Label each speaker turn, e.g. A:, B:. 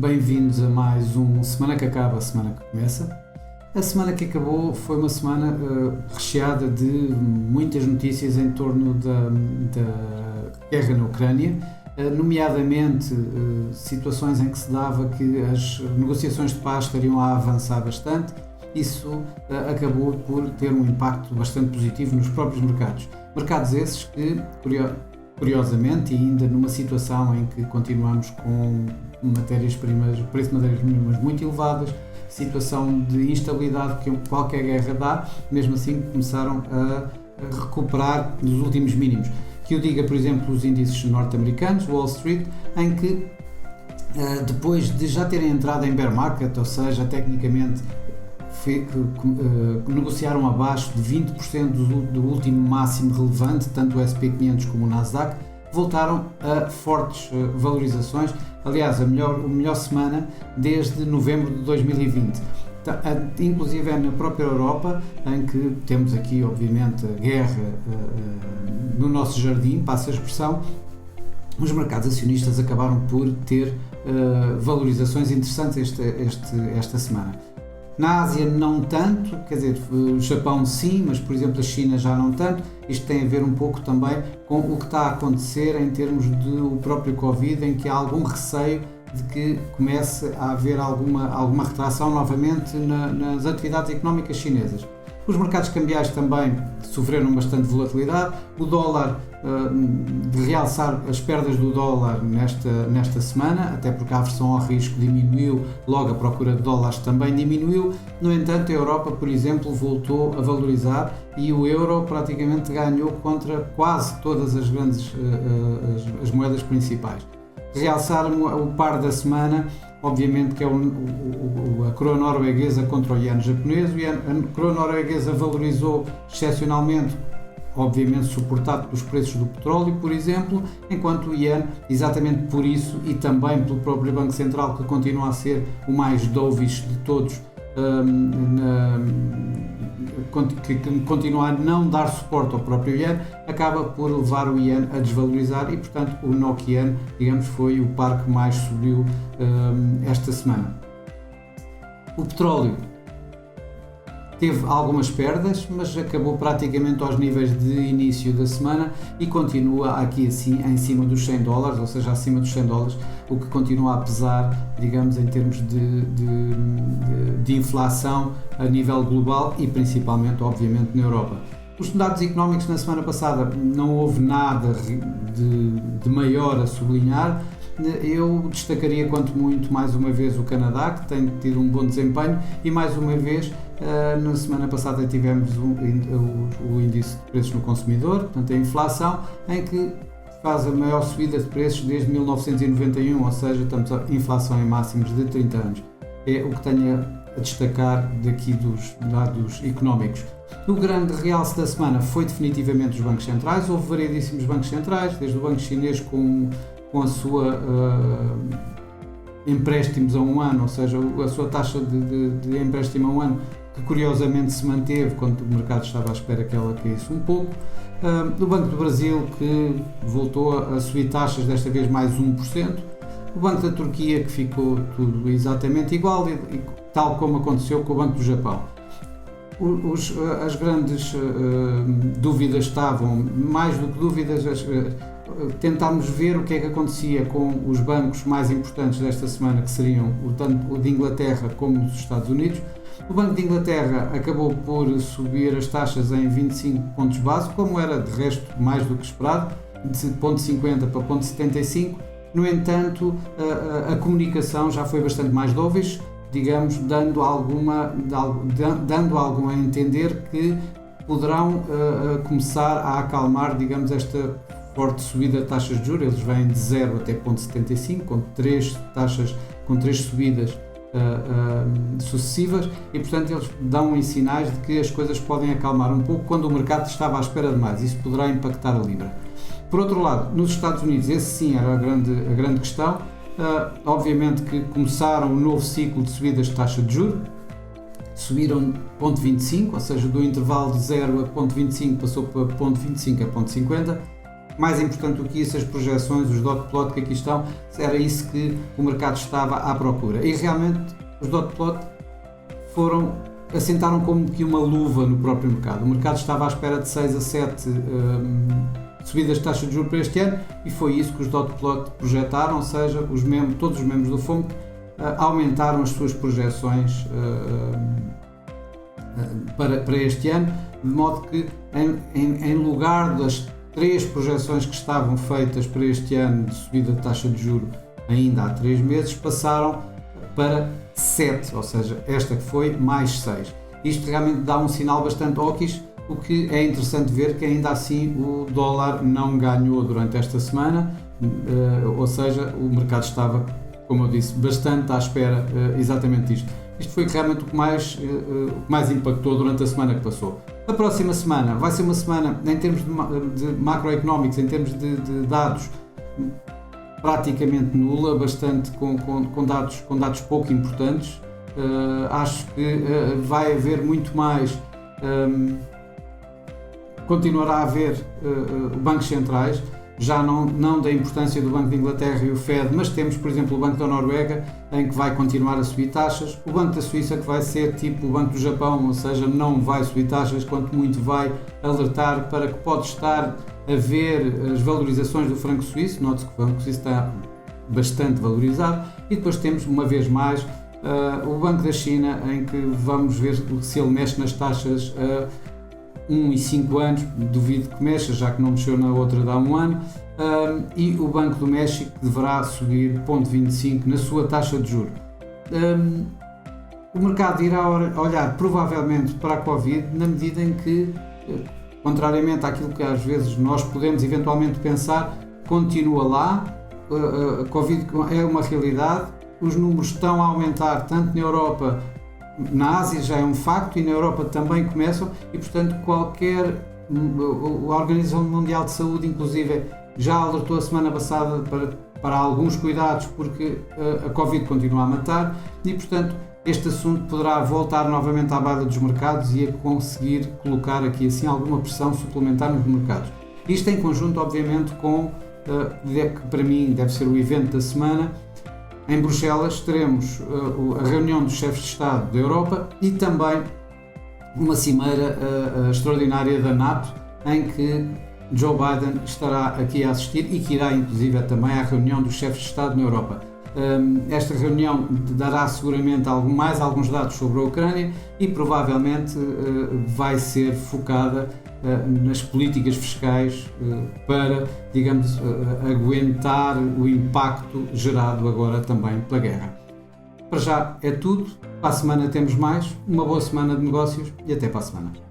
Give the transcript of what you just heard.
A: bem-vindos a mais um Semana que Acaba, a Semana que Começa. A semana que acabou foi uma semana recheada de muitas notícias em torno da guerra na Ucrânia, nomeadamente situações em que se dava que as negociações de paz estariam a avançar bastante. Isso acabou por ter um impacto bastante positivo nos próprios mercados. Mercados esses que, curiosamente, e ainda numa situação em que continuamos com matérias-primas, preço de matérias-primas muito elevadas, situação de instabilidade que qualquer guerra dá, mesmo assim começaram a recuperar dos últimos mínimos. Que eu diga, por exemplo, os índices norte-americanos, Wall Street, em que depois de já terem entrado em bear market, ou seja, tecnicamente negociaram abaixo de 20% do último máximo relevante, tanto o S&P 500 como o Nasdaq, voltaram a fortes valorizações. Aliás, a melhor semana desde novembro de 2020. Inclusive é na própria Europa, em que temos aqui, obviamente, a guerra no nosso jardim, passa a expressão, os mercados acionistas acabaram por ter valorizações interessantes esta semana. Na Ásia não tanto, quer dizer, o Japão sim, mas por exemplo a China já não tanto. Isto tem a ver um pouco também com o que está a acontecer em termos do próprio Covid, em que há algum receio de que comece a haver alguma retração novamente nas atividades económicas chinesas. Os mercados cambiais também sofreram bastante volatilidade. O dólar, de realçar as perdas do dólar nesta semana, até porque a aversão ao risco diminuiu, logo a procura de dólares também diminuiu. No entanto, a Europa, por exemplo, voltou a valorizar e o euro praticamente ganhou contra quase todas as grandes as moedas principais. Realçar o par da semana, obviamente, que é a coroa norueguesa contra o iene japonês. A coroa norueguesa valorizou excepcionalmente, obviamente suportado pelos preços do petróleo, por exemplo, enquanto o iene, exatamente por isso e também pelo próprio Banco Central, que continua a ser o mais dovish de todos, que continua a não dar suporte ao próprio iene, acaba por levar o iene a desvalorizar e, portanto, o NOK-iene, digamos, foi o par que mais subiu esta semana. O petróleo teve algumas perdas, mas acabou praticamente aos níveis de início da semana e continua aqui assim em cima dos $100, ou seja, acima dos $100, o que continua a pesar, digamos, em termos de inflação a nível global e principalmente, obviamente, na Europa. Os dados económicos na semana passada não houve nada de maior a sublinhar. Eu destacaria quanto muito mais uma vez o Canadá, que tem tido um bom desempenho, e mais uma vez na semana passada tivemos o índice de preços no consumidor, portanto a inflação, em que faz a maior subida de preços desde 1991, ou seja, estamos a inflação em máximos de 30 anos. É o que tenho a destacar daqui dos dados económicos. O grande realce da semana foi definitivamente os bancos centrais. Houve variedíssimos bancos centrais, desde o banco chinês com a sua empréstimos a um ano, ou seja, a sua taxa de empréstimo a um ano, que curiosamente se manteve quando o mercado estava à espera que ela caísse um pouco. O Banco do Brasil, que voltou a subir taxas, desta vez mais 1%. O Banco da Turquia, que ficou tudo exatamente igual, tal como aconteceu com o Banco do Japão. As grandes dúvidas estavam, mais do que dúvidas, tentámos ver o que é que acontecia com os bancos mais importantes desta semana, que seriam tanto o de Inglaterra como os Estados Unidos. O Banco de Inglaterra acabou por subir as taxas em 25 pontos base, como era de resto mais do que esperado, de 0,50 para 0,75. No entanto, a comunicação já foi bastante mais dovish, digamos, dando algum a entender que poderão começar a acalmar, digamos, esta forte subida de taxas de juros. Eles vêm de 0 até 0,75, com três subidas sucessivas, e portanto eles dão sinais de que as coisas podem acalmar um pouco quando o mercado estava à espera de mais. Isso poderá impactar a Libra. Por outro lado, nos Estados Unidos, esse sim era a grande questão. Obviamente que começaram um novo ciclo de subidas de taxa de juros, subiram 0,25, ou seja, do intervalo de 0 a 0,25 passou para 0,25 a 0,50. mais importante do que isso, as projeções, os dot plot que aqui estão, era isso que o mercado estava à procura. E realmente os dot plot assentaram como que uma luva no próprio mercado. O mercado estava à espera de 6 a 7 subidas de taxa de juros para este ano e foi isso que os dot plot projetaram, ou seja, todos os membros do FOMC aumentaram as suas projeções para este ano, de modo que em lugar das 3 projeções que estavam feitas para este ano de subida de taxa de juros ainda há 3 meses, passaram para 7, ou seja, esta que foi mais 6. Isto realmente dá um sinal bastante hawkish, o que é interessante ver que ainda assim o dólar não ganhou durante esta semana, ou seja, o mercado estava, como eu disse, bastante à espera exatamente disto. Isto foi realmente o que mais impactou durante a semana que passou. A próxima semana vai ser uma semana, em termos de macroeconómicos, em termos de dados, praticamente nula, bastante com dados pouco importantes. Acho que vai haver muito mais, continuará a haver bancos centrais, já não da importância do Banco de Inglaterra e o Fed, mas temos, por exemplo, o Banco da Noruega, em que vai continuar a subir taxas, o Banco da Suíça, que vai ser tipo o Banco do Japão, ou seja, não vai subir taxas, quanto muito vai alertar para que pode estar a ver as valorizações do franco suíço. Note-se que o franco suíço está bastante valorizado, e depois temos, uma vez mais, o Banco da China, em que vamos ver se ele mexe nas taxas 1 e 5 anos, duvido que mexa, já que não mexeu na outra de há um ano, e o Banco do México deverá subir 0,25 na sua taxa de juros. O mercado irá olhar provavelmente para a Covid, na medida em que, contrariamente àquilo que às vezes nós podemos eventualmente pensar, continua lá, a Covid é uma realidade, os números estão a aumentar tanto na Europa, na Ásia já é um facto, e na Europa também começam, e portanto a Organização Mundial de Saúde inclusive já alertou a semana passada para alguns cuidados, porque a Covid continua a matar, e portanto este assunto poderá voltar novamente à baila dos mercados e a conseguir colocar aqui assim alguma pressão suplementar nos mercados. Isto em conjunto obviamente com, que para mim deve ser o evento da semana. Em Bruxelas teremos a reunião dos chefes de Estado da Europa e também uma cimeira extraordinária da NATO, em que Joe Biden estará aqui a assistir e que irá inclusive também à reunião dos chefes de Estado na Europa. Esta reunião dará seguramente mais alguns dados sobre a Ucrânia e provavelmente vai ser focada nas políticas fiscais para, digamos, aguentar o impacto gerado agora também pela guerra. Para já é tudo, para a semana temos mais, uma boa semana de negócios e até para a semana.